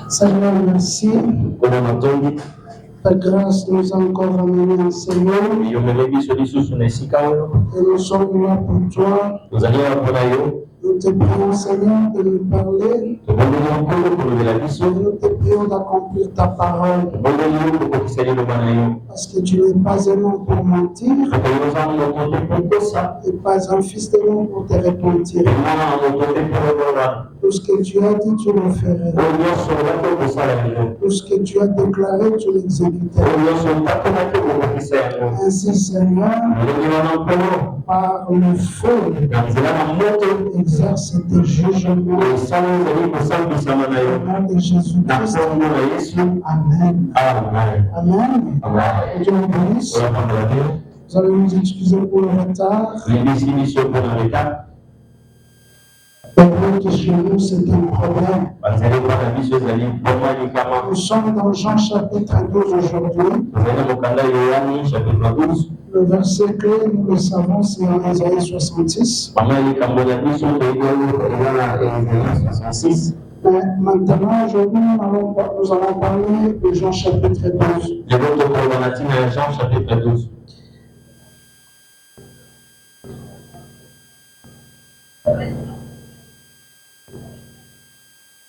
Seigneur, merci. Ta grâce nous a encore ramenés en Seigneur. Et nous sommes là pour toi. Nous te prions, Seigneur, de nous parler. Nous te prions d'accomplir ta parole. Parce que tu n'es pas un homme pour mentir. Et pas un fils de l'homme pour te repentir. Tout ce que tu as dit, tu le ferais. Tout ce que tu as déclaré, tu l'exécuterais. Ainsi, Seigneur, par le feu, exerce tes jugements. Au nom de Jésus-Christ. Amen. Amen. Que Dieu vous bénisse. Vous allez nous excuser pour le retard. Peut-être que chez nous, c'est un problème. Nous sommes dans Jean chapitre 12 aujourd'hui. Le verset clé, nous le savons, c'est en Isaïe 66. Mais maintenant, aujourd'hui, nous allons parler de Jean chapitre 12. Chapitre 12.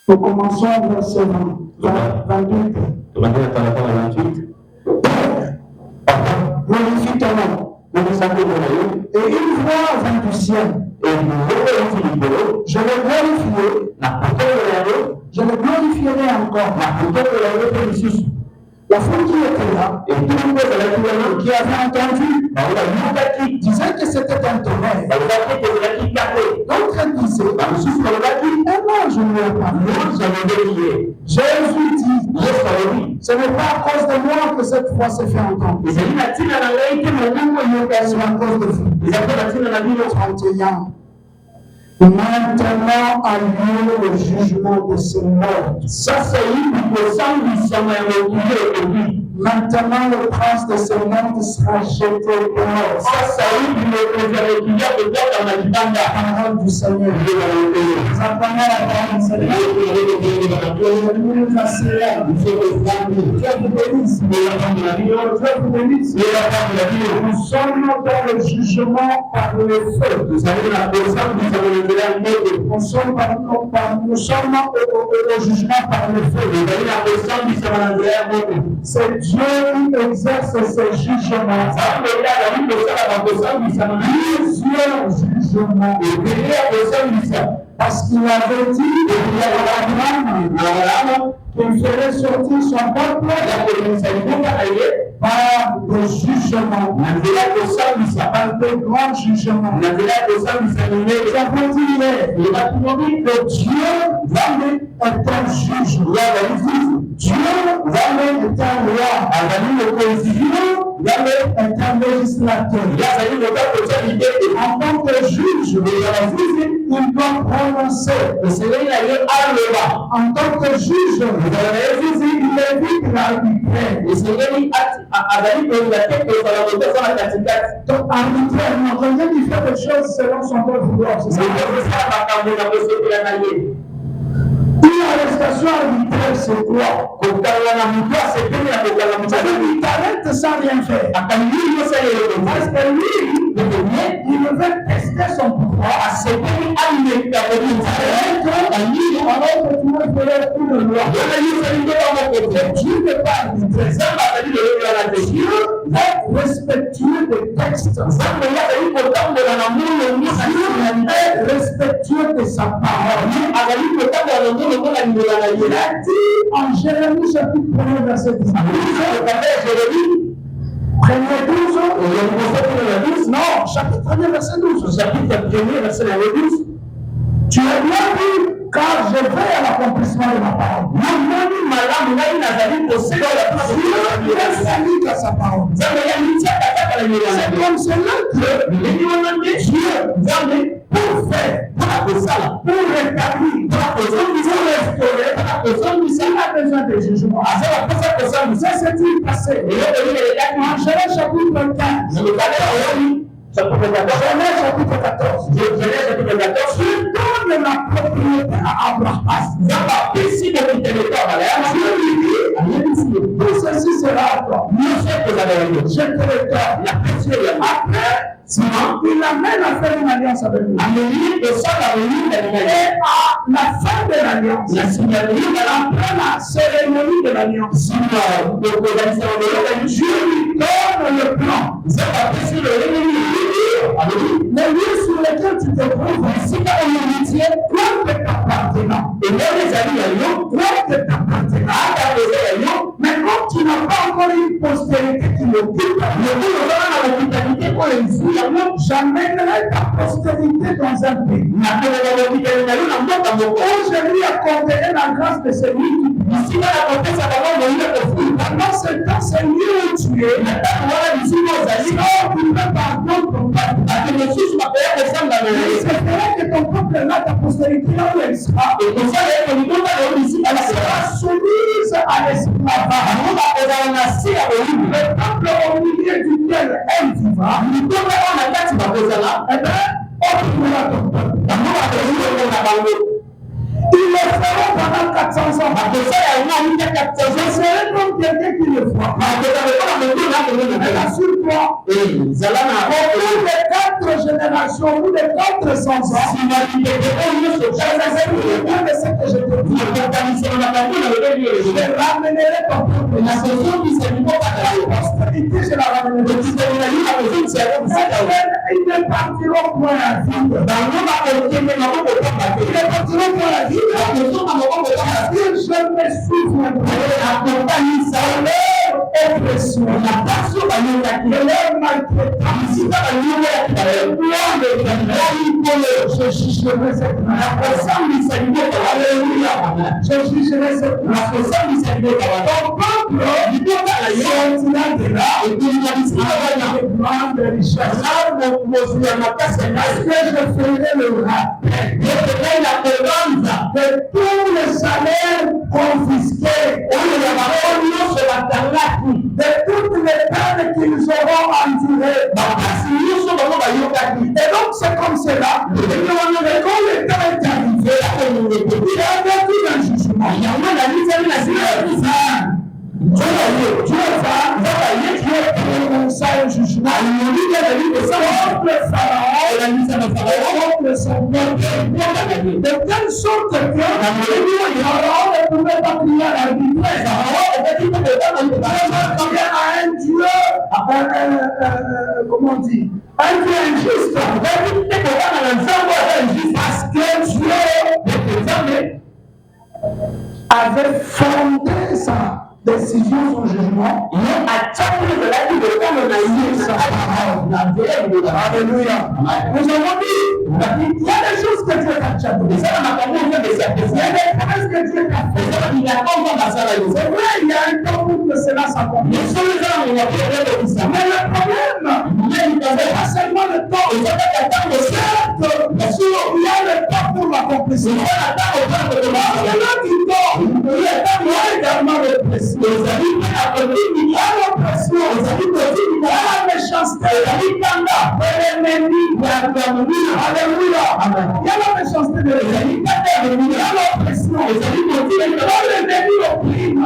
Nous commençons au verset 28. Glorifie ton nom. Et une voix vint du ciel. Je le glorifierai. Je le glorifierai encore. La foule qui était là, et qui avait entendu, disait que c'était un tonnerre. D'autres disaient, un ange lui a parlé. Jésus dit, ce n'est pas à cause de moi que cette voix s'est fait entendre. C'est à cause de vous. 31. Maintenant a lieu le jugement de ces morts. Maintenant le prince de ce monde sera jeté dehors. Parole du Seigneur. Nous apprenons la parole du Seigneur. Nous nous asseyons. Dieu vous bénisse. Dieu vous bénisse. Nous sommes dans le jugement par le feu. Nous sommes au jugement par le feu. C'est Dieu qui exerce ce jugement. Plusieurs jugements. Parce qu'il avait dit qu'il ferait sortir son peuple par le jugement, par de grands jugements. J'avais dit que Dieu est un juge. Dieu est un roi. Dieu est un législateur. En tant que juge, il doit prononcer. En tant que juge, il évite l'arbitraire. Donc, arbitrairement, quelqu'un qui fait des choses selon son bon vouloir, c'est ça. Une arrestation arbitraire, c'est quoi? Il t'arrête sans rien faire. Parce que lui, il veut tester son pouvoir. Alors que tu veux faire tout le loi. Dieu n'est pas arbitraire. Dieu est respectueux des textes. Dieu est respectueux de sa parole. Il a dit en Jérémie chapitre 1 verset 19. Premier 12, non, chapitre 1 verset 12. Chapitre 1 verset 12. Tu as bien vu, car je vais à l'accomplissement de ma parole. Dieu s'applique à sa parole. C'est comme cela que Dieu pour faire, pour rétablir, pour restaurer, il a besoin de jugement. Ça s'est-il passé en Genèse chapitre 15. Genèse chapitre 14. Dieu donne la propriété à Abraham. Dieu lui dit, tout ceci sera à toi. Je te le donne. Après, il amène à faire une alliance avec lui. Et à la fin de l'alliance, après la cérémonie de l'alliance, Dieu lui donne le plan. Les lieux sur lesquels tu te trouves, quoi que t'appartenant. Et même les amis, quoi que t'appartenant. Mais quand tu n'as pas encore une postérité qui l'occupe, j'amènerai ta postérité dans un pays. Aujourd'hui, accorderai la grâce de celui qui pendant ce temps, c'est lieu où tu es. C'est vrai que ton peuple là, ta postérité là où elle sera, elle sera soumise à l'esclavage. Le peuple au milieu duquel elle vivra, occupera ton peuple. Ils le feront pendant 400 ans. Je serai comme quelqu'un qui le fera. Mais assure-toi, au bout de 4 générations, au bout de 400 ans, je vais ce que je te dis. Je ramènerai ton peuple. La prospérité, je la ramènerai. Ils ne partiront point à vide. Ils ne partiront point à vide. Je me souviendrai de leur oppression, de leur maltraitance. Je jugerai cette nation. Alléluia. Je jugerai cette nation. Ton peuple sortira de là et il y a de grandes richesses. Parce que je ferai le rappel de tous les salaires confisqués, de toutes les peines qu'ils auront endurées. Et donc c'est comme cela, que quand le temps est arrivé, il y avait tout un jugement. Dieu va prononcer un jugement contre le pharaon et contre son peuple, de telle sorte que pharaon ne pouvait pas crier à l'arbitraire. Crier à un Dieu, comment on dit, un Dieu injuste. Parce que Dieu avait fondé sa décision, son jugement, Alléluia. Nous avons dit, il y a des choses que Dieu t'a données. Il y a des promesses que Dieu t'a fait. C'est vrai, il y a un temps pour que cela s'accomplisse. Mais le problème, c'est pas seulement le temps. Certes, il y a le temps pour l'accomplissement. C'est là qui dort. Il y a également le précieux. Il y a l'oppression, il y a la méchanceté, il y a l'ennemi, alléluia. Il y a la méchanceté de l'ennemi, il y a l'oppression, l'ennemi opprime,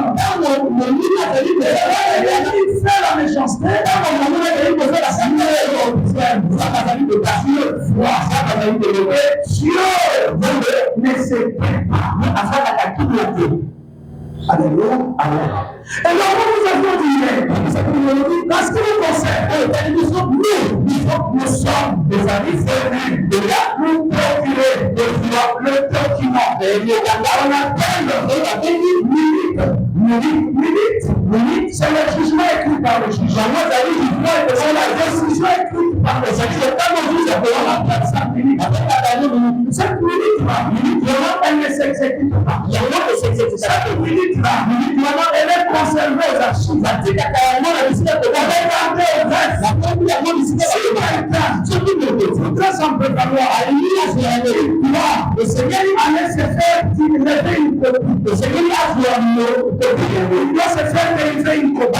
l'ennemi fait la méchanceté, Dieu ne se prépare à faire la culture. Alléluia. Et donc, nous avons dit, parce que nous concerne, nous sommes des amis frères, de là, nous procurer le document. On appelle minute, c'est le jugement écrit par le juge. C'est la décision écrite par le juge. C'est comme vous appelez la personne. minute. Cette minute-là, elle ne s'exécute pas. Cette minute-là, elle est conservée aux archives. Elle est gardée au reste. Si quelqu'un voudrait s'en prévaloir, le Seigneur allait se faire lever une copie. Le Seigneur il doit se faire lever une copie.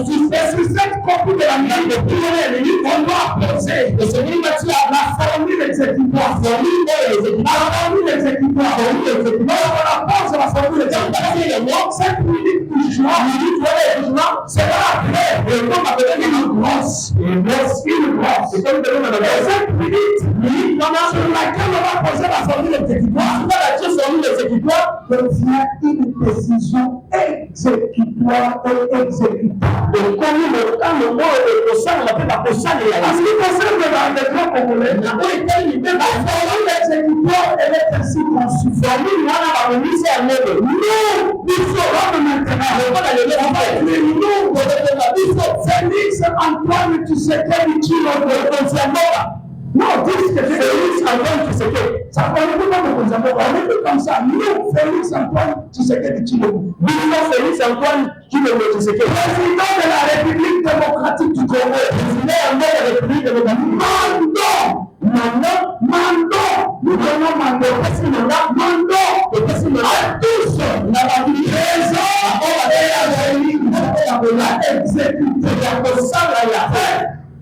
Et sur cette copie de la main de prière, on doit poser le Seigneur la formule exécutoire. La formule exécutoire. On la pose la formule exécutoire. Cette minute du jugement sera après. Et on va devenir une grosse. Une grosse. C'est comme de l'eau. Cette minute sur laquelle on va poser la formule exécutoire. Devient une décision exécutoire et exécutable. Parce qu'il concerne dans les grands congolais, la formule exécutoire, elle est ainsi conçue. Nous ferons maintenant. Félix Antoine Tshisekedi Tshilombo. Non, dis que Félix Antoine Tshisekedi. Ça ne parle pas de Konzambo. On est tout comme ça. Nous, Félix Antoine Tshisekedi Tshilombo. Félix Antoine Tshisekedi. Président de la République démocratique du Congo. Mandons. Nous donnons mandon. À tous.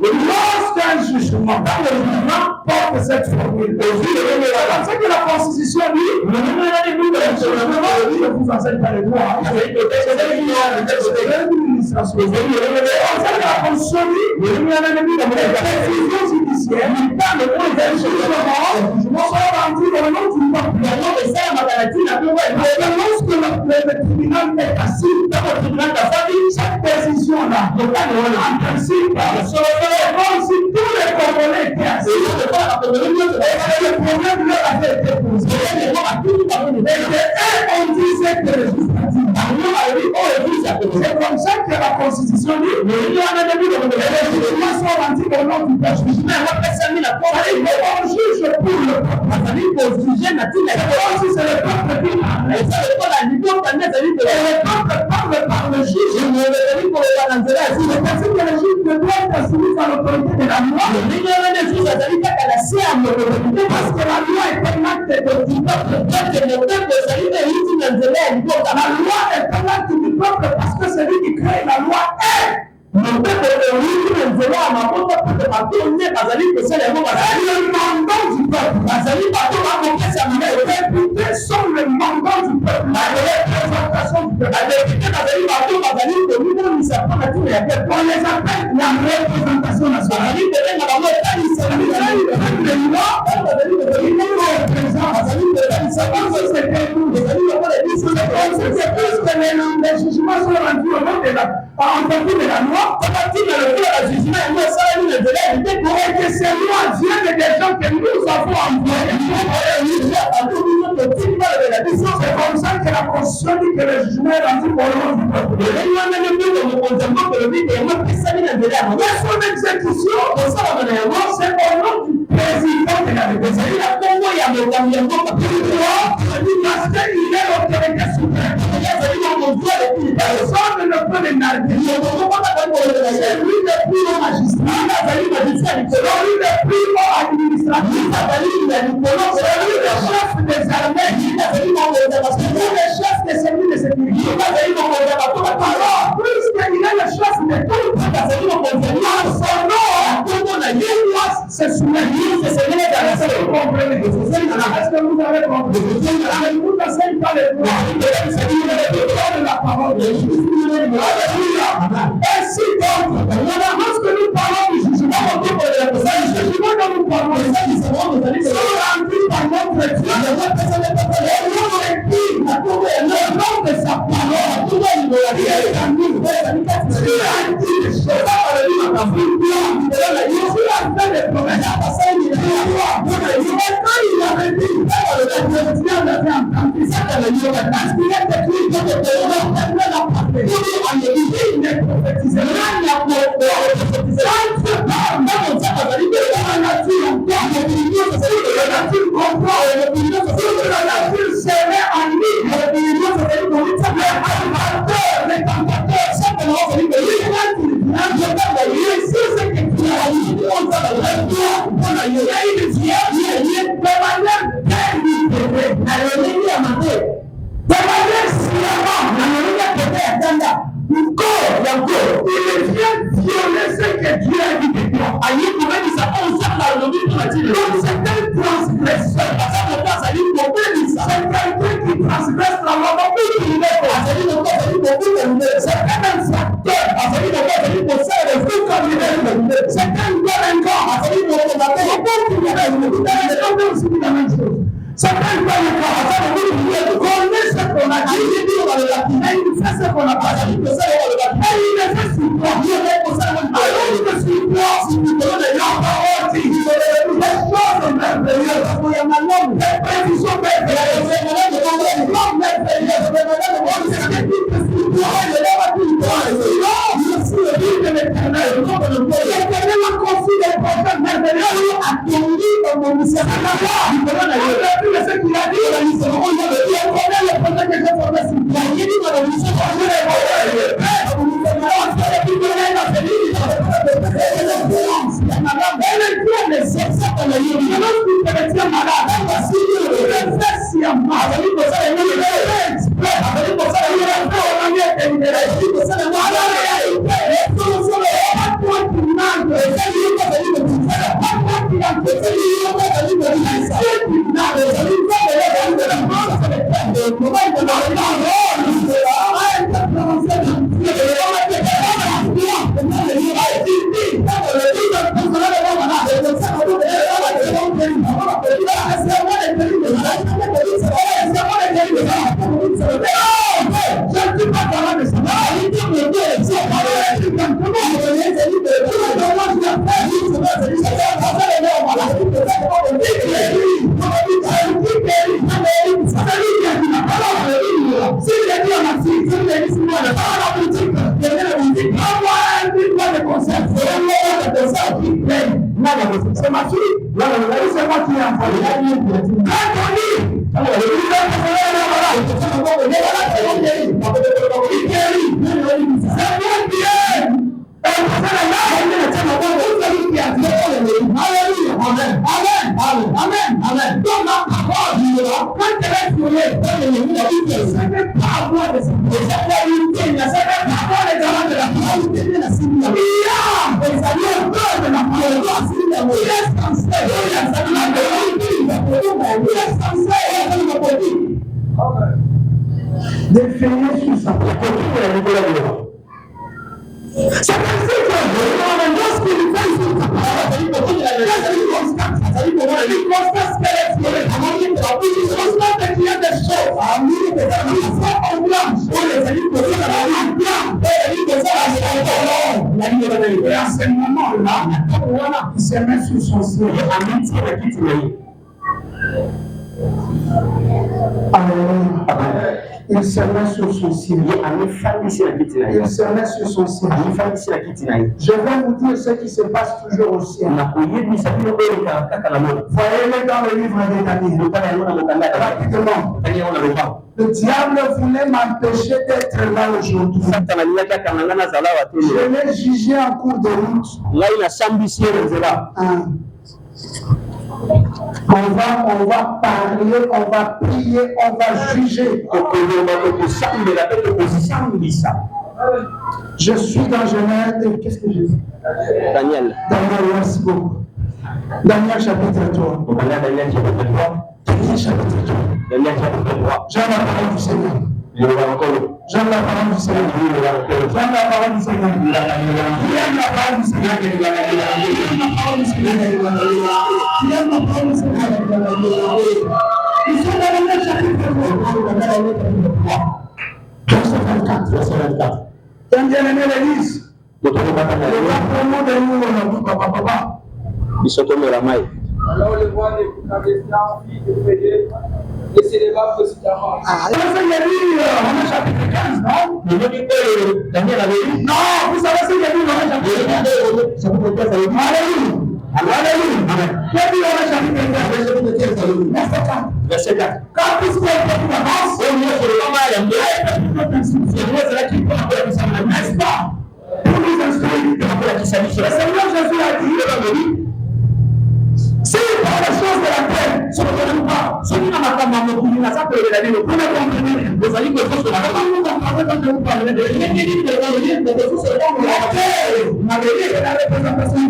Lorsqu'un jugement porte cette formule, c'est que la Constitution dit, je vous enseigne pas les droits, c'est que la Constitution dit, les décisions judiciaires, jugement sont rendus dans le nom du peuple. Lorsque le tribunal est assis dans le tribunal d'affaires, cette décision-là, en principe, comme si tous les Congolais étaient assis. Le problème leur avait été posé. Et on disait que le législatif. C'est comme ça que la Constitution dit. Les jugements sont rendus au nom du peuple. On juge pour le peuple. C'est comme si c'est le peuple qui parle. Et le peuple parle par le juge. C'est que le juge ne doit être soumis à l'autorité de la loi. Parce que la loi est un acte du peuple. La loi est un acte du peuple parce que celui qui crée la loi est. Le mandant du peuple. Les députés sont le mandant du peuple. La représentation du peuple. On les appelle la représentation nationale. Les jugements sont rendus au nom de la loi. Et que ces lois viennent des gens que nous avons envoyés. C'est comme ça que la Constitution dit que le jugement est rendu au nom du peuple. Et son exécution, c'est au nom du président de la République. Parce qu'il est l'autorité suprême. Personne ne peut le narguer. C'est lui le plus haut magistrat. C'est lui le plus haut administratif. C'est lui le chef des armées. C'est lui le chef des services de sécurité. Alors, puisqu'il est le chef de tout, son nom, il doit se soumettre. Est-ce que vous comprenez? Est-ce que vous avez compris? Je ne vous enseigne pas les droits. De la parole de Jésus. Alléluia. Ainsi donc, lorsque nous parlons du jugement, le jugement dont nous parlons, sont rendus par notre Dieu. Et nous écrit le nom de sa parole. Il est en nous. Il a dit des choses. Il a fait des promesses. Il avait dit, Dieu l'avait entendu. Parce qu'il est écrit que il n'est prophétisé. nature comprend, toute la nature serait en lui. Le tentateur, simplement, c'est lui. C'est ce que tu as dit. Il y a une vierge, de manière il vient violer ce que Dieu a dit de toi. Donc c'est un transgresseur. C'est quelqu'un qui transgresse la loi. C'est un infracteur. C'est un délinquant. C'est un délinquant. Connaît ce qu'on a dit. Et il fait ce qu'on a pas dit. Et il le fait sur toi. Alors je suis toi. Si tu donnes la parole, les choses merveilleuses. Les prévisions merveilleuses. L'homme merveilleuse. Je suis le Dieu de l'Éternel. L'Éternel a conçu des prophètes merveilleux. A conduit dans mon ministère. Ce qu'il a dit, il connaît le projet que j'ai formé sur toi. Il dit dans le ministère, je les vois. C'est ma fille. C'est moi qui ai envoyé. Amen. Donc la parole, quand elle est violée, ce n'est pas avoir de sécurité, c'est pas avoir les garants de la parole. Il y a des alliés de la parole. Il est censé, définir sur sa propre. C'est ainsi que lorsqu'il fait sur sa parole, il constate qu'il y a des choses qui sont en blanche. Et à ce moment-là, il se met sur son ciel. Il se met sur son ciel. Il se met sur son ciel. Je vais vous dire ce qui se passe toujours au ciel. Voyez-le dans le livre des Daniel. Rapidement. Le diable voulait m'empêcher d'être là aujourd'hui. Je l'ai jugé en cours de route. On va parler, on va prier, on va juger. Je suis dans Genève. Qu'est-ce que j'ai dit? Daniel, merci beaucoup. Daniel chapitre 3. Daniel chapitre 3. J'aime la parole du Seigneur. J'aime la parole du Seigneur. J'aime la parole du Seigneur. J'aime la parole du Seigneur. J'aime la parole du Seigneur. Ils sont dans Daniel chapitre 3. Verset 24. Quand bien-aimé l'Église, le nom de nous, on a dit papa. Alors le roi Nebuchadnezzar fit de prier et s'éleva précipitamment. Il y a dit Romains chapitre 15, non? Daniel avait dit. Non, vous savez ce qu'il y a dit Romains chapitre 15. Alléluia. Alléluia. Depuis on a chapitre 15, verset 4. Quand tout ce qui est fait d'avance, on y est sur le moment, il y a n'est-ce pas? Pour nous instruire, le Seigneur Jésus a dit, si par les choses de la terre, ce ne pas, ce n'est pas ma femme, vous pouvez comprendre, vous allez me faire ce que vous comprenez quand je vous parle de l'ennemi de la représentation,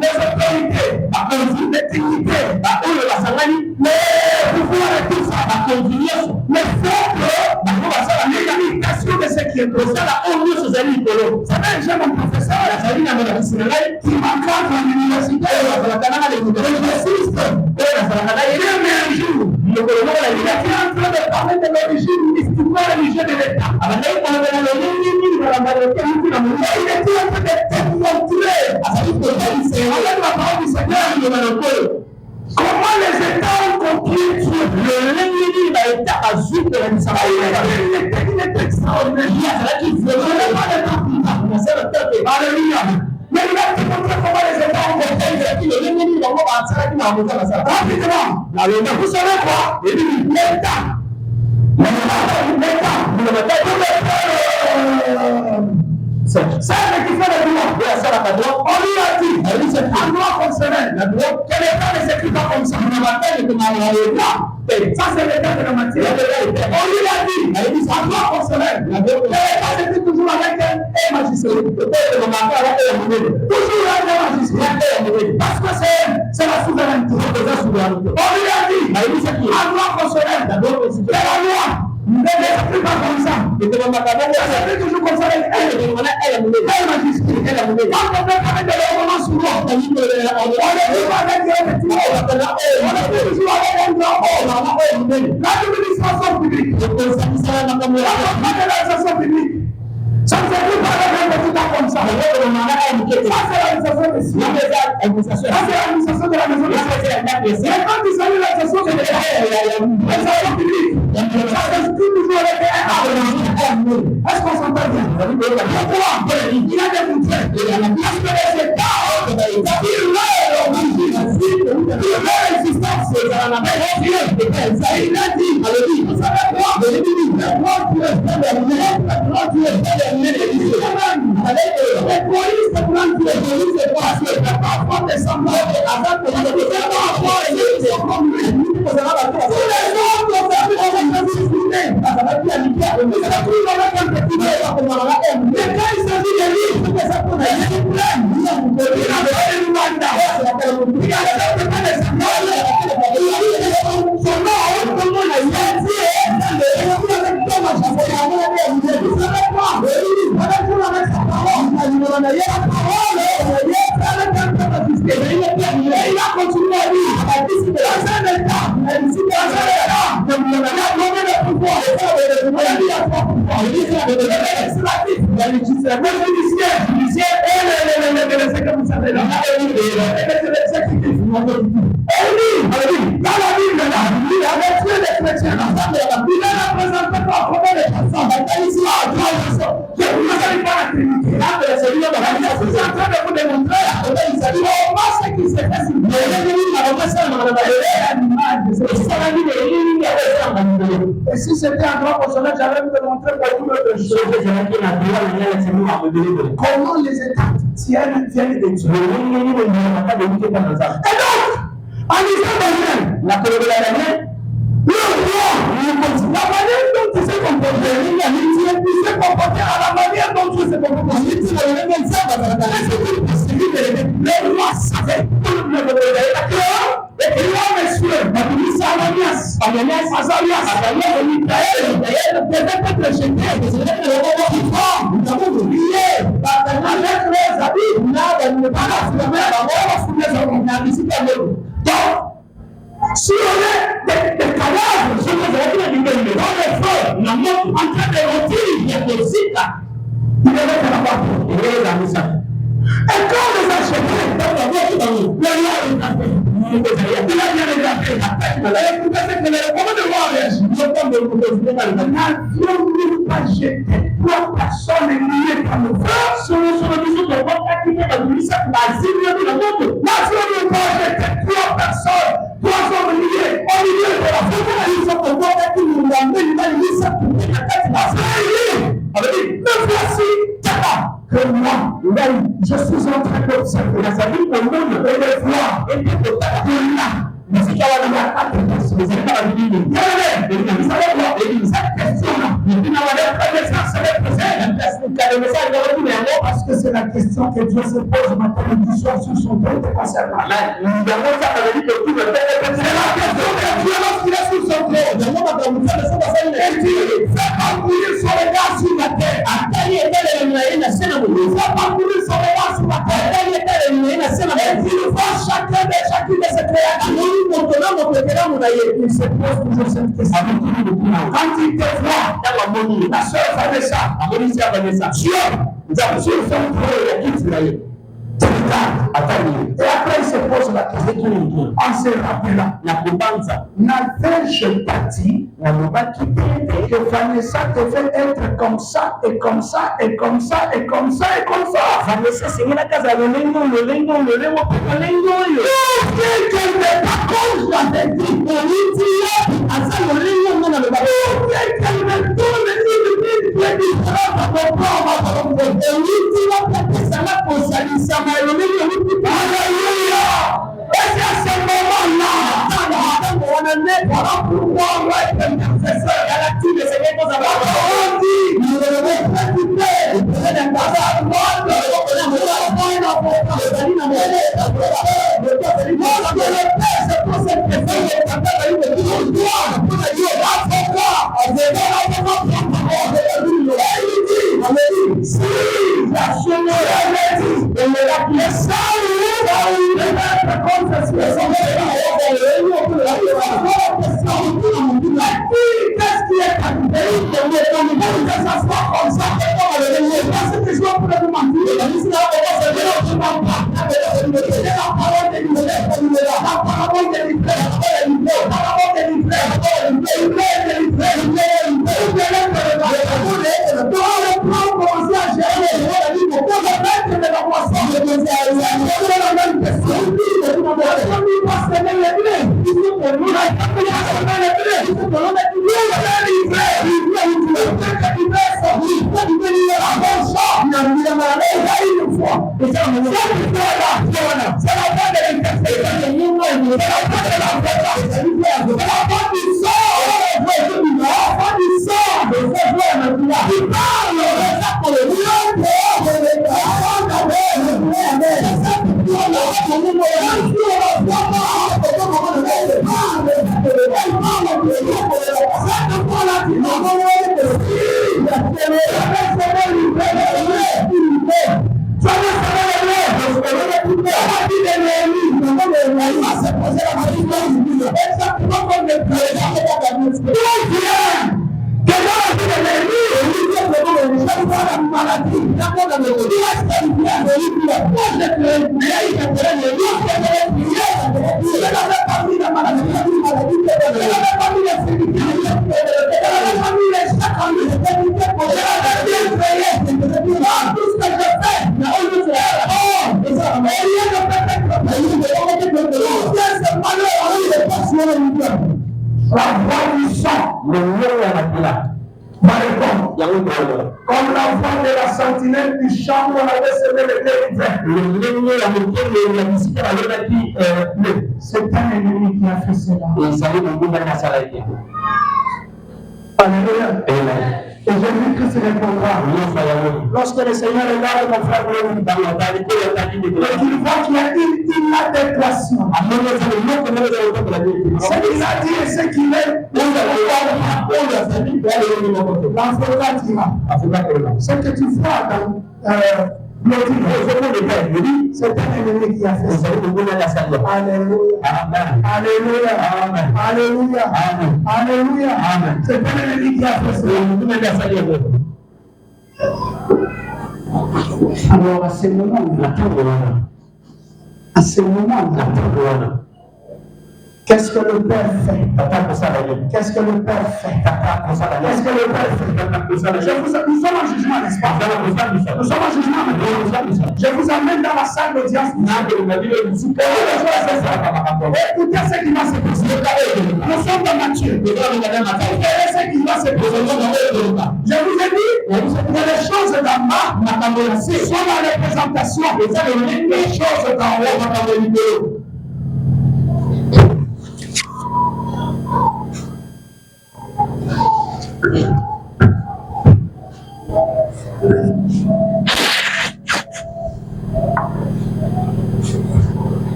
les autorités, les dignités, les pouvoirs et tout ça, la confiance, les forces, la mécanisation de ce qui est posé, la honte aux amis de l'eau. Ça n'a jamais un professeur, la famille n'a pas de qui m'encadre à l'université, un jour, le colonel il était en train de parler de l'origine mystiquement religieuse de l'État. Il était en train de démontrer comment les États ont compris Dieu. Le va être azul de la mission. Il est extraordinaire. Alléluia. Mais il a démontré comment les États ont compris. Rapidement. Vous savez quoi? L'État. C'est qui fait le droit. On lui a dit, un droit fonctionnel. Que l'État ne s'écrit pas comme ça. Ça, c'est l'État de la matière. On lui a dit, un droit fonctionnel. Que l'État s'écrit toujours avec un magistrat. Toujours avec un magistrat. Parce que c'est la souveraineté. On lui a dit, un droit fonctionnel. C'est la loi. Ne s'écrit pas comme ça. Ça s'écrit toujours comme ça. Elle magistrat. Quand on fait avec de l'ordonnance souvent, on ne dit pas avec on est toujours avec un grand l'administration publique. L'administration publique. Ça ne s'écrit pas avec un petit temps comme ça. Ça, c'est l'administration de Sion. Ça, c'est l'administration de la maison de Dieu. Mais quand il s'agit de l'administration de l'administration publique, ça s'inscrit toujours avec un. Est-ce qu'on s'entend bien? Pourquoi? Il a démontré. Parce que les États, leur existence, il a dit, vous savez quoi? Les polices prennent les polices parce que les enfants descendent avant que les il a continué à dire, dans un état, dans la Bible, il avait tué les chrétiens. Il a représenté par combien de personnes? Je ne vous savez pas la Trinité. Je suis en train de vous démontrer comment ce qui s'est passé. Et si c'était un grand personnage, j'allais vous démontrer beaucoup de choses. Comment les États tiennent de Dieu. Et donc, en Israël, la le roi, la manière dont il s'est comporté, il s'est comporté à la manière dont il s'est comporté. Le roi savait et il a monsieur, Ananias, Azarias, Michael, peut-être jeté, nous avons oublié, avec les habits, donc, si on est des cadavres, si on est dans les feux, la mort en train de rôtir, il y a des sites, il est là-bas, il est là-bas. Et quand on les a achetés, le roi est tapé. Il a bien regardé la tête. Comment de voir n'avions-nous pas jeté 3 personnes liées par le feu sur le dessus de votre activité de trois personnes, 3 hommes liés au milieu de la foule. Ils ont encore qui nous l'amènent, ils ont ça pour la tête. Me voici, que moi, je suis en train d'observer la vie au monde et de voir et de là. Mais c'est qu'il y a une parce que c'est la question que Dieu se pose maintenant sur son peuple concernant. C'est la question que Dieu lorsqu'il est sur son trône. Il dit, fais parcourir son regard sur la terre. Fais parcourir son regard sur la terre. Et il voit chacune de ses créatures. Il se pose toujours cette question. Quand il te voit, la sœur Vanessa, Dieu, sur son trône, Israël. Et après, il se pose la question en se rappelant. N'avais-je pas dit que Vanessa devait être comme ça, et comme ça, et comme ça, et comme ça, et comme ça? Vanessa, c'est une casa de lengo. Qu'elle n'est pas comme je l'avais dit. Qu'elle me donne Alléluia! Et c'est à ce moment-là, on en est pour pouvoir être intercesseur. Il dit, nous devons préoccuper, si la qu'est-ce qui est arrivé? Que ça soit comme ça, parce que je vais vous mentir. La parole de l'Israël, la parole de comme la voix de la sentinelle du champ, on avait semé le terre. C'est un ennemi qui a fait cela. Alléluia. Et Jésus-Christ répondra. Lorsque le Seigneur regarde mon frère et qu'il voit qu'il y a une inadéquation. Ce qu'il a dit et ce qu'il est, l'avocat dira. Ce que tu vois dans c'est un ennemi qui a fait ça. Alléluia. Alléluia. Alléluia. Alléluia. C'est un ennemi qui a fait ça. Alors à ce moment-là, Qu'est-ce que le Père fait? Qu'est-ce que le Père fait? Qu'est-ce que le Père fait? Nous sommes en jugement, n'est-ce pas? Nous sommes en jugement. Je vous amène dans la salle d'audience. Écoutez ce qui va se passer. Nous sommes dans Matthieu. Écoutez ce qui va se passer. Je vous ai dit que les choses d'en bas sont la représentation des choses d'en haut.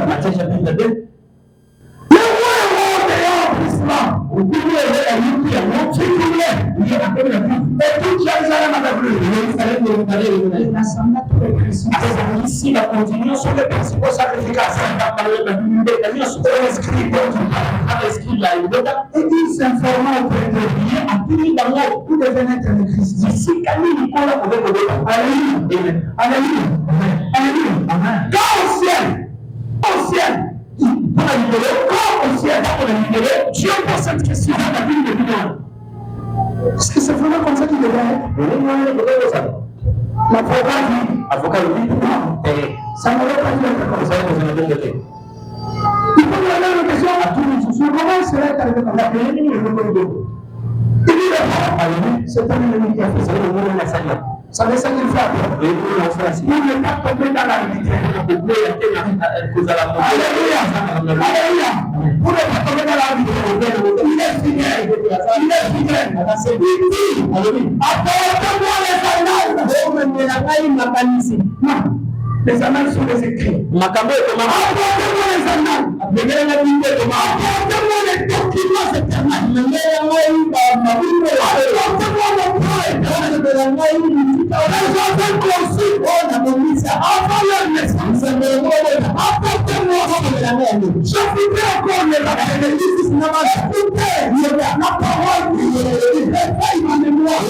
Matthieu chapitre 2. Ici, la continuation sur les principaux sacrificateurs. Et il s'informa auprès de lui à tout d'abord pour devenir le Christ. Ici, Alléluia. Alléluia. Quand au ciel, Dieu pose cette question dans la Bible de Dieu. Est-ce que c'est vraiment comme ça qu'il devrait être? L'avocat dit, non, ça n'aurait pas dû être comme ça. Il faut demander une question à tous les jours. Comment serait arrivé comme ça? Il dit, c'est un ennemi qui a fait ça. Ça veut dire qu'il faut pour ne pas tomber dans la limite. Alléluia. Pour ne pas tomber dans la limite. Il est fidèle. Apportez-moi les annales. Non. Les annales sont les écrits. Apportez-moi les annales. Apportez-moi les documents éternels. Apportez-moi mon point éternel. Avant leur naissance. Apportez-moi. Je voudrais encore les rappeler. Écoutez la parole de Dieu. Réveille ma mémoire.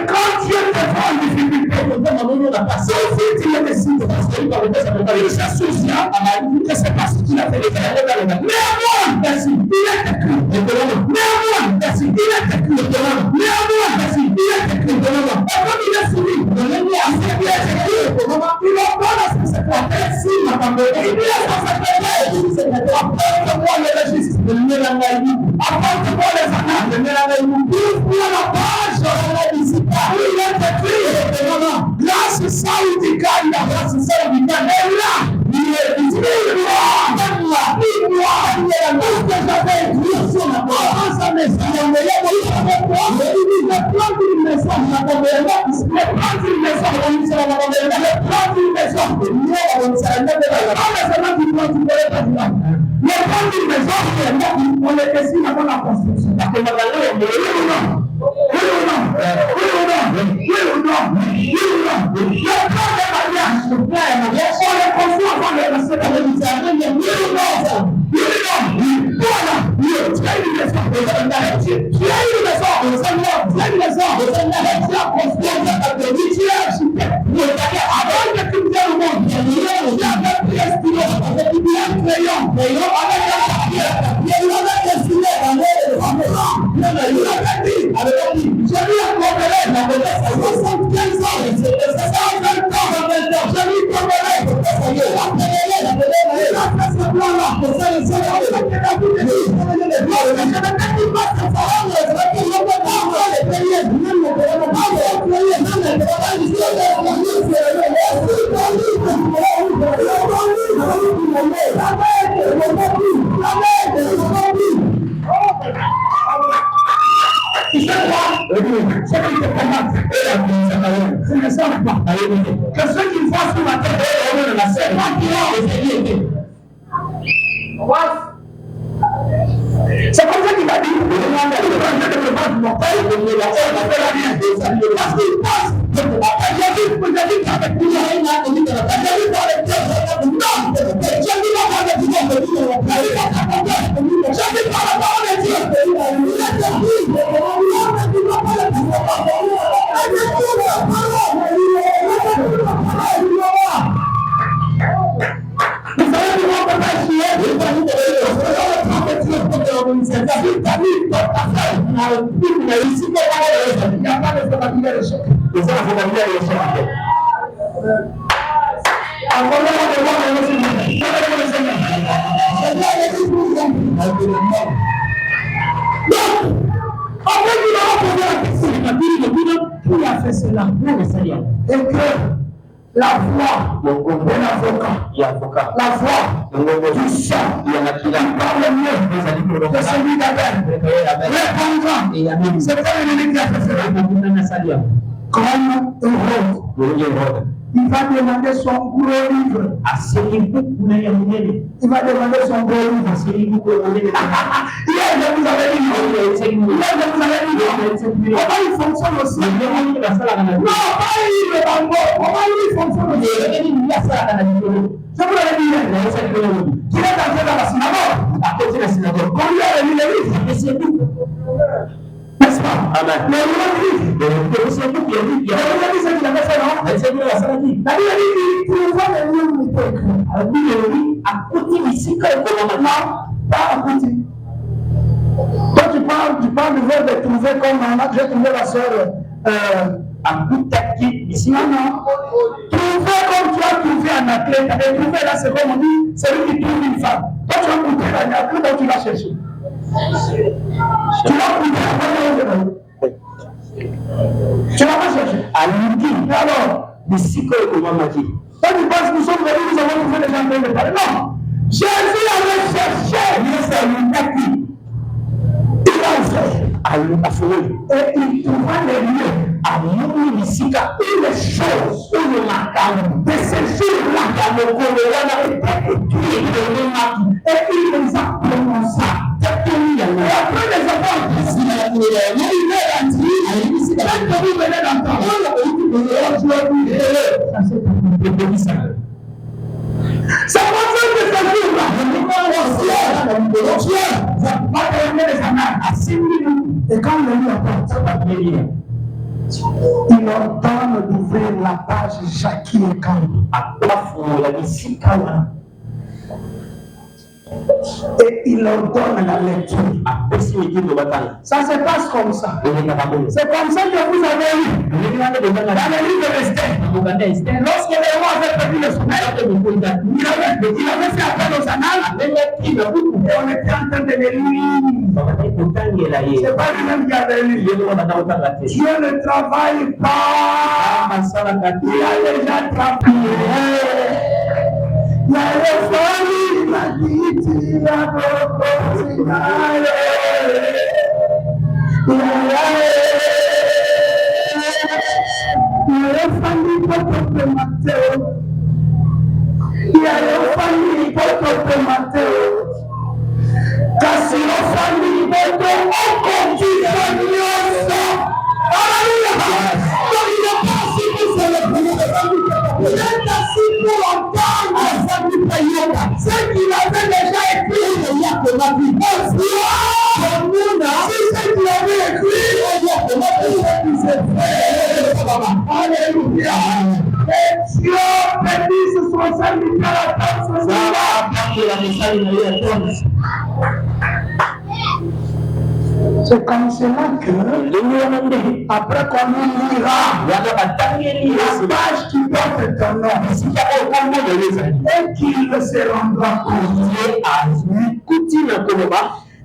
Quand Dieu te prend en difficulté, il décide il s'associe à que c'est parce qu'il a fait des erreurs. Néanmoins, il est écrit. Néanmoins, il est écrit. Néanmoins, il est écrit. Et comme il est soumis, il est écrit. Il ordonne à ses secrétaires, s'il apporte-moi le registre, apporte-moi les annales, ouvre la page, il est écrit. Grâce saoudika, et là, il est Tu sais quoi? ceux qui te combattent, ce ne sont pas. Que ceux qui font sur la terre, c'est moi qui ai. C'est comme ça qu'il a dit. Qui a fait cela? Et que la voix de l'avocat, la voix du sang qui parle mieux que celui d'Abel, répondra. C'est pas l'ennemi qui a fait cela. Comme Hérode. Il va demander son gros livre. Il va demander son gros livre. Hier, je vous avais dit. Comment il fonctionne aussi? Non, pas le bango. Comment il fonctionne aussi? Je vous l'avais dit hier. Qu'il est entré dans la synagogue. À côté de la synagogue. Quand il a lu les livres, et c'est tout. N'est-ce pas? Amen. Mais il a dit, c'est tout qui a dit. Il a dit ce qu'il avait fait, non? Il a dit, il trouvait les livres qui étaient écrits. Il a dit, à côté ici, quand il est maintenant, pas à côté. Toi, tu parles du verbe de trouver comme j'ai trouvé la sœur à Boutaki ici. Non. Trouver comme tu as trouvé un athlète. Et trouver là, c'est comme on dit, c'est lui qui trouve une femme. Toi, tu as trouvé un athlète, donc tu vas chercher. Tu vas trouver. Tu vas pas chercher. À l'outil. Alors, ici, comment m'a dit? Toi, tu penses que nous sommes venus, nous avons trouvé des gens qui de parler. Non. Jésus avait cherché. C'est l'outil. Il a fait et il trouva les lieux à Mounisika, une chose, une macabre de ces jours-là, et il les a prononcés. Et après les avoir que vous venez d'entendre, c'est pour ça que ce jour-là, Dieu va terminer les annales à 6 minutes. Et quand le lit apporte, ça va bien lire. Il ordonne d'ouvrir la page Jackie et Kam. Et il ordonne la lecture. Ça se passe comme ça. C'est comme ça que vous avez eu dans le livre d'Esther. Lorsque le roi avait perdu le sommeil, il avait fait appel aux annales et on était en train de les lire. C'est pas lui-même qui avait lu. Dieu ne travaille pas. Il a déjà travaillé. Ce qu'il avait déjà écrit, il y a que ma vie. Si ce qu'il avait écrit, il s'est fait. Alléluia. Et Dieu bénisse son serviteur à temps. C'est comme cela que, après qu'on nous lira la page qui porte ton nom, et qu'il se rendra compte,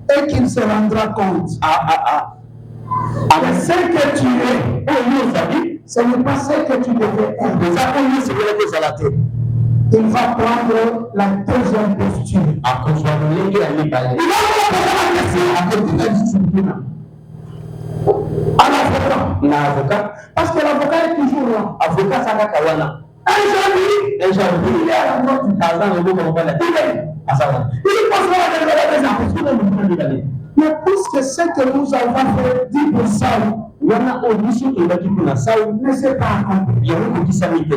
et qu'il se rendra compte, avec ce que tu es, ce n'est pas ce que tu devais être. Il va prendre la deuxième posture. Il va poser la question à la avocat. Parce que l'avocat est toujours là. Avocat, ça va kawana. Un janvier, il est à la mort du Tazan, le beau, comment il il posera des enfants. Mais puisque ce que nous avons fait 10%, il y en a audition qui va dire pour la salle, mais ce n'est pas accompli. il y a une qui s'habite.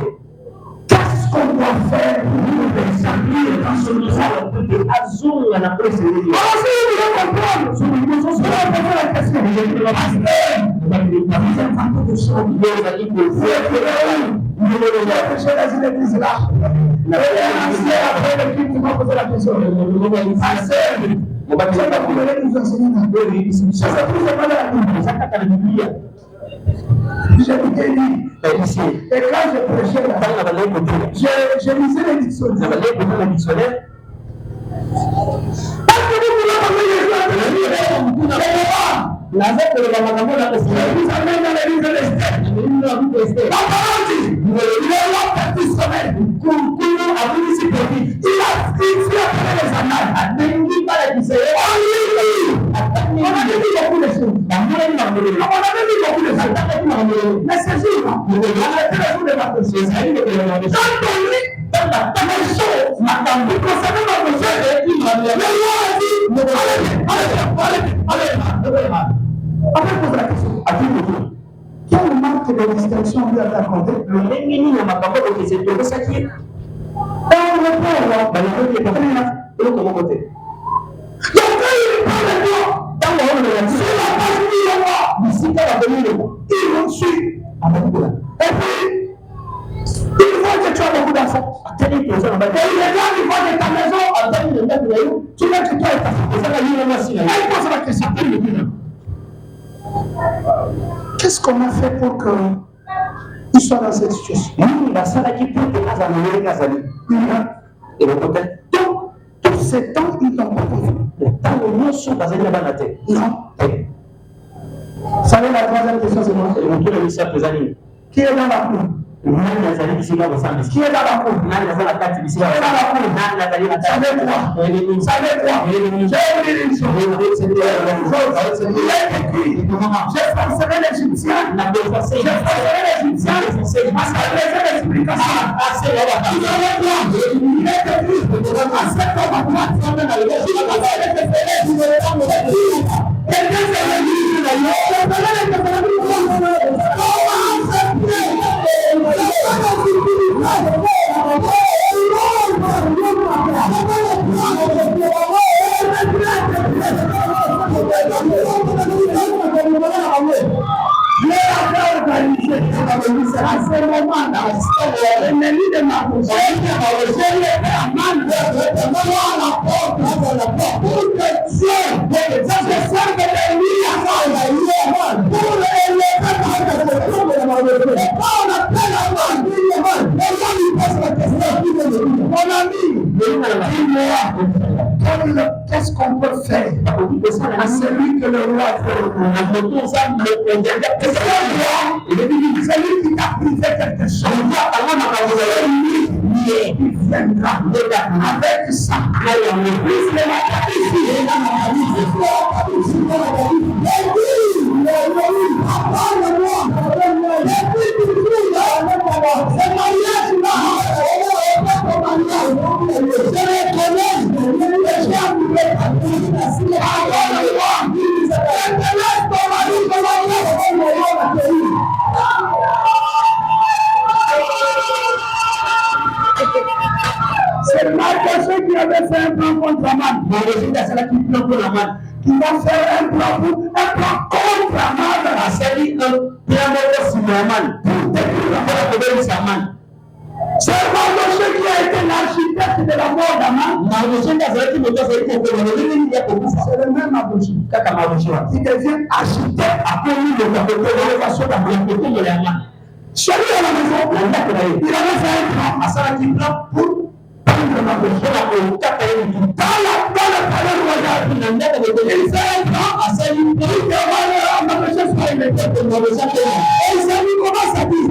Qu'est-ce qu'on doit faire pour nous rétablir dans ce travail de Azul à la presse? Alors, si vous voulez comprendre, sur une question, c'est la question. Vous êtes un peu de choses. Vous êtes prêcher dans une église là. Après l'équipe, tu vas poser la question. On va dire que vous allez nous enseigner dans deux livres. Ça, c'est plus de mal à la Bible. Ça, c'est la Bible. J'écoutais lui. Et quand je prêchais là, je lisais les dictionnaires. Parce que vous voulez parler des gens de la Bible. La fête de la maman, la personne, vous amène dans l'église de l'Esther. La parole dit, le roi petit sommeil, Koukoulou a voulu s'y produire. Il a fait les annales. A déni par la discernée. On a vu beaucoup de choses. On a vu beaucoup de choses. Mais c'est sûr, on a été les jours de ma conscience. Quand on lit dans la chose, madame, vous concernez ma conscience, le roi a dit, allez. Après, pose la question. Quelle marque de distinction lui a accordé? Le Rémini n'a pas encore été de ça qui est. On répond, il est comment côté. Donc, quand il parle de toi, dans le rôle de la sur la base du roi, d'ici qu'elle a venu le roi, ils vont suivre. Et puis, il faut que tu aies beaucoup d'enfants. Et les gens, ils vont de ta maison, tu mets que toi et ta femme. Elle pose la question. Qu'est-ce qu'on a fait pour qu'il soit dans cette situation? Donc, tous ces temps, ils n'ont pas confié. Non. Vous savez, la troisième question, c'est moi. Qui est dans la cour? Qui est dans la cour? Qui est dans la cour? Savez quoi? J'ai oublié une chose. Il est écrit. J'ai forcé l'Égyptien. J'ai forcé l'Égyptien. Parce que les explications. Il est écrit. Quelqu'un s'est à ce moment-là, l'ennemi de ma bouche, j'ai levé la main devant la porte, pour que Dieu, ça se serve de lui pour élever on appelle la main, on pose la question, mon ami, qu'est-ce qu'on peut faire à celui que le roi fait? Celui qui t'a privé quelque chose, il viendra avec ça. C'est Marc qui avait fait un plan contre Aman. Il va faire un plan contre Aman. C'est Mardoché qui a été l'architecte de la mort d'Aman. C'est le même Mardoché qui devient architecte après l'élévation d'Aman. Chez lui à la maison, il avait fait un plan pour prendre Mardoché dans le palais royal. Il fait un plan à sa ligne pour que Mardoché soit élevé. Et il s'est dit comment ça dit?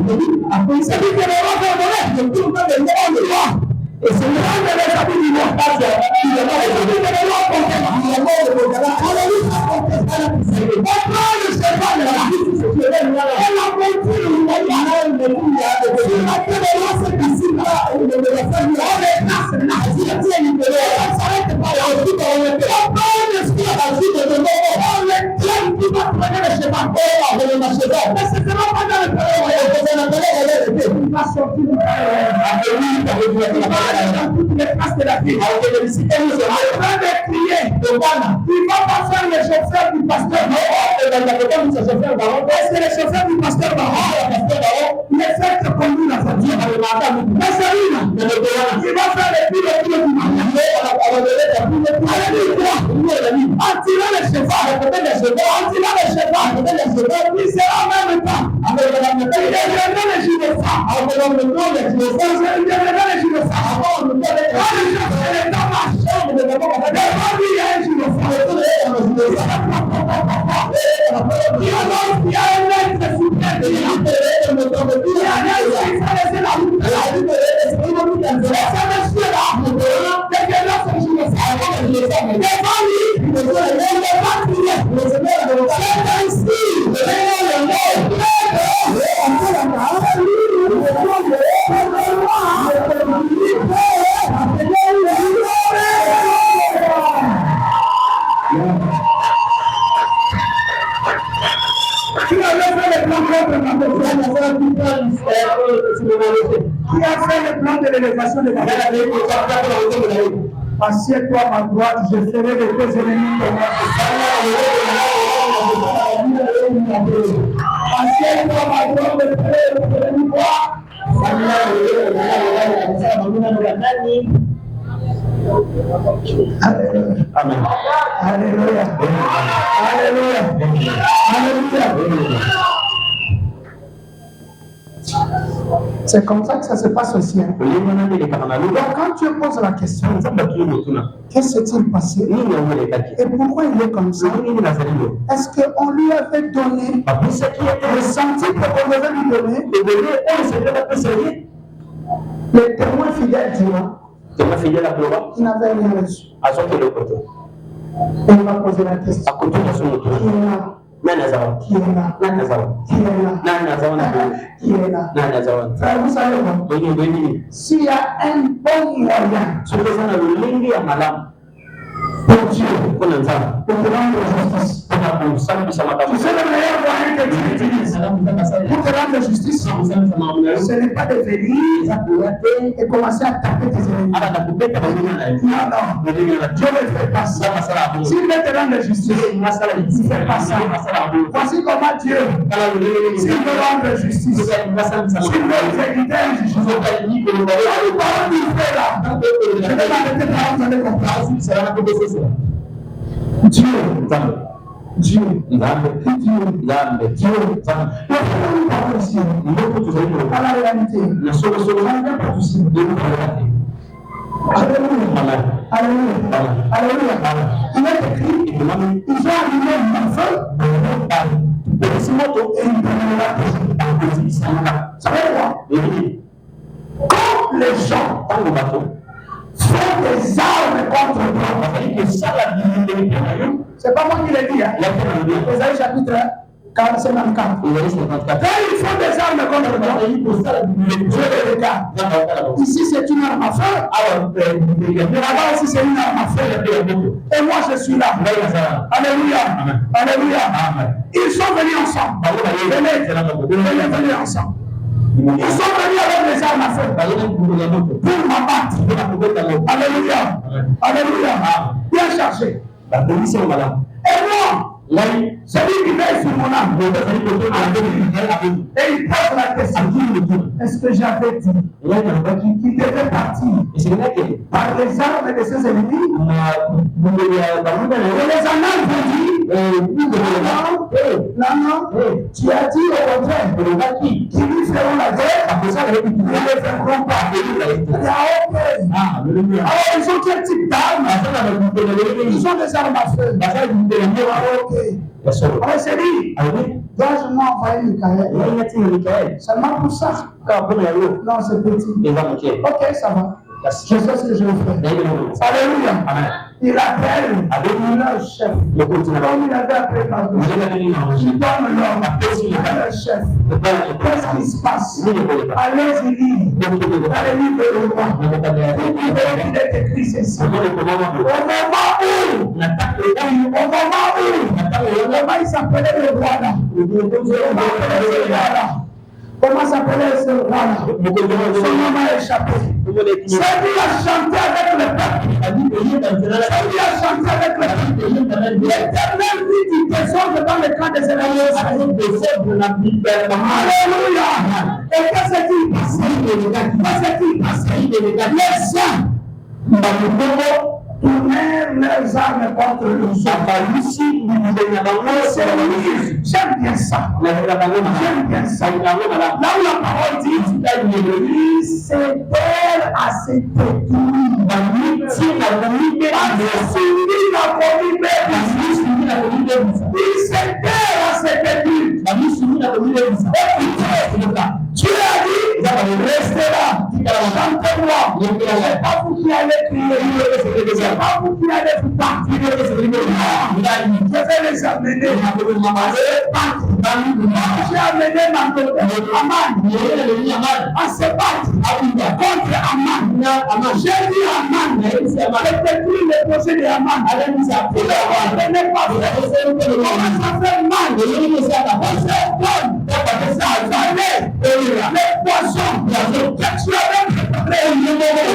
Il s'est dit que le roi va donner le tour de l'homme. Et c'est le roi de les habits du roi. Il est mort de l'homme pour qu'il est mort de l'homme. On prend le cheval de la vie. Mais c'est seulement pendant le palais il va sortir du palais. Il va aller dans toutes les classes de la ville. Il va crier. Il ne va pas faire le chauffeur du pasteur. Parce que le chauffeur du pasteur il est fait que conduire la voiture. Mais c'est il va faire les pilotes du mariage. En tirant le cheval, il sera en même temps. Il deviendra le gyrophare. Il deviendra le gyrophare. Quand le temps marche, devant lui il y a un gyrophare. Il y a un être suprême. Il y a un qui va laisser la route. C'est monsieur-là. Dès que là, son gyrophare. Devant lui, il va crier. C'est ainsi. Qui a fait le plan de l'élévation de la vie? Assieds-toi à ma droite, je ferai de tes ennemis ton assieds-toi à ma droite, je ferai de tes ennemis Amen. Alléluia. Alléluia. Alléluia. C'est comme ça que ça se passe aussi. Donc quand tu poses la question, qu'est-ce qui s'est-il passé? Et pourquoi il est comme ça? Est-ce qu'on lui avait donné le sentier qu'on devait lui donner? Les témoins fidèles diront qu'il n'avait rien reçu. Et il va poser la question. Qui est là? Frère, vous savez quoi? S'il y a un bon moyen pour Dieu, pour te rendre justice, tu sais le meilleur moyen que Dieu utilise pour te rendre justice, ce n'est pas de venir et commencer à taper tes ennemis. Non, Dieu ne fait pas ça. S'il veut te rendre justice, il ne fait pas ça. Voici comment Dieu, s'il veut rendre justice, s'il veut éviter injustice, je vais m'arrêter là, vous allez comprendre. Dieu. À la réalité, Alléluia. Il est écrit, ils ont allumé un feu et ils prennent la. Ça veut dire quoi? Quand les gens font des armes contre toi, c'est pas moi qui l'ai dit. Ésaïe chapitre 54. Quand ils font des armes contre toi, je les regarde. Ici c'est une arme à feu. Là-bas aussi c'est une arme à feu. Et moi je suis là. Alléluia. Alléluia. Ils sont venus ensemble. Venez ensemble. Ils sont venus avec les armes à feu pour m'abattre. Alléluia. Alléluia. Bien chargé. Et moi, celui qui veille sur mon âme, et il pose la question, est-ce que j'avais dit qu'il devait partir par les armes de ses ennemis? Et les annales vont dire, non, tu as dit au contraire, qui lui feront la guerre, ils ne le feront pas. Alors ils ont quel type d'armes? Ils ont des armes à feu. On s'est dit, dois-je m'envoyer Michael? Seulement pour ça? Non, c'est petit. Ok, ça va. Je sais ce que je vais faire. Alléluia. Il appelle leur chef. Comme il avait appelé Pablo. Il donne l'ordre. Le chef. Qu'est-ce qui se passe? Allez-y lire. Allez lire le roi. Vous pouvez lire écrit ceci. Au moment où Comment il s'appelait le roi là? Comment s'appelait ce roi-là? Son nom m'a échappé. Celui a chanté avec le peuple. Celui a chanté avec le peuple. L'Éternel dit du trésor devant le camp des ennemis. Alléluia. Et qu'est-ce qu'il passait? Les saints tournèrent leurs armes contre le J'aime bien ça. J'aime bien ça. Là où la parole dit, il s'était assez détruit. Il s'était assez détruit. Dieu a dit, restez là, chantez-moi. Ce n'est pas vous qui allez crier, ce n'est pas vous qui allez vous partir. Je vais les amener. J'ai amené Aman à se battre contre Aman. J'ai dit Aman, je détruis le projet de Aman. Ce n'est pas vrai. Comment ça fait mal? Les poissons que tu avais préparés,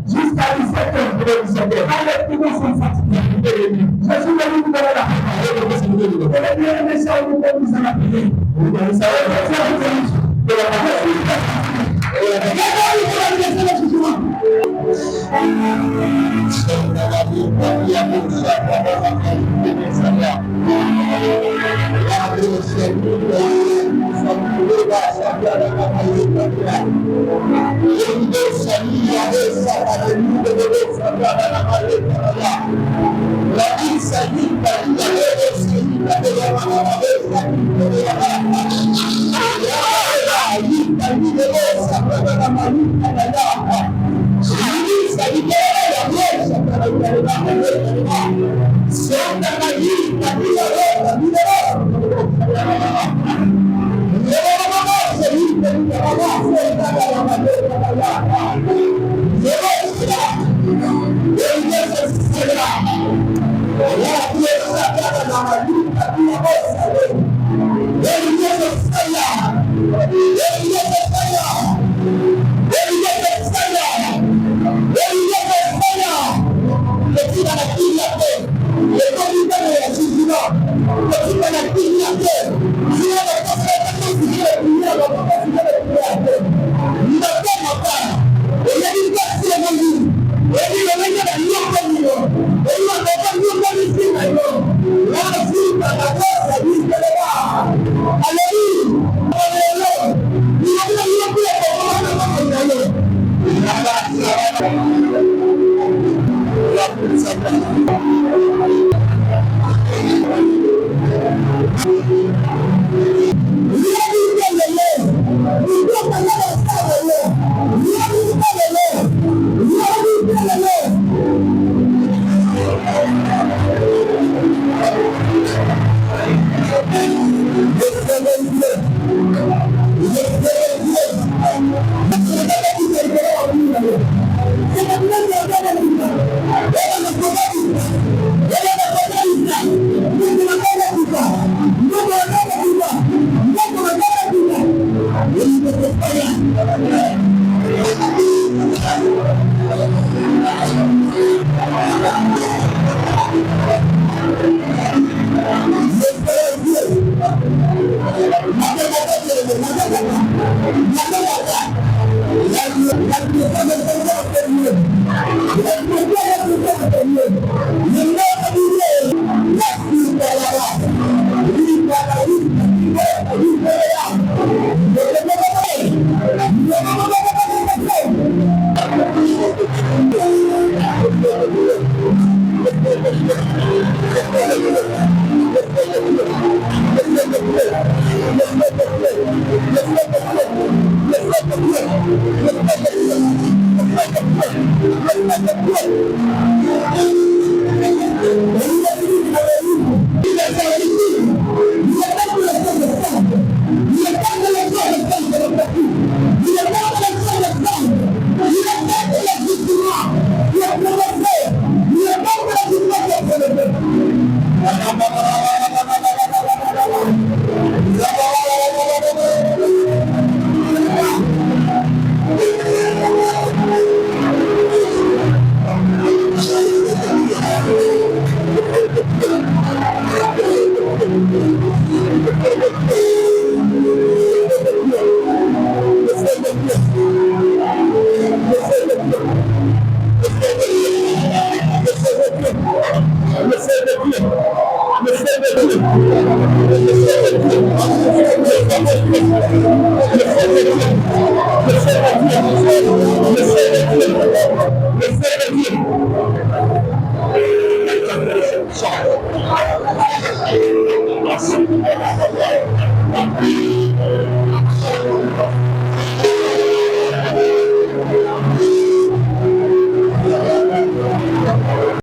jusqu'à 17h. Quand les cours sont fatigués, je suis venu vous donner la parole. Yes,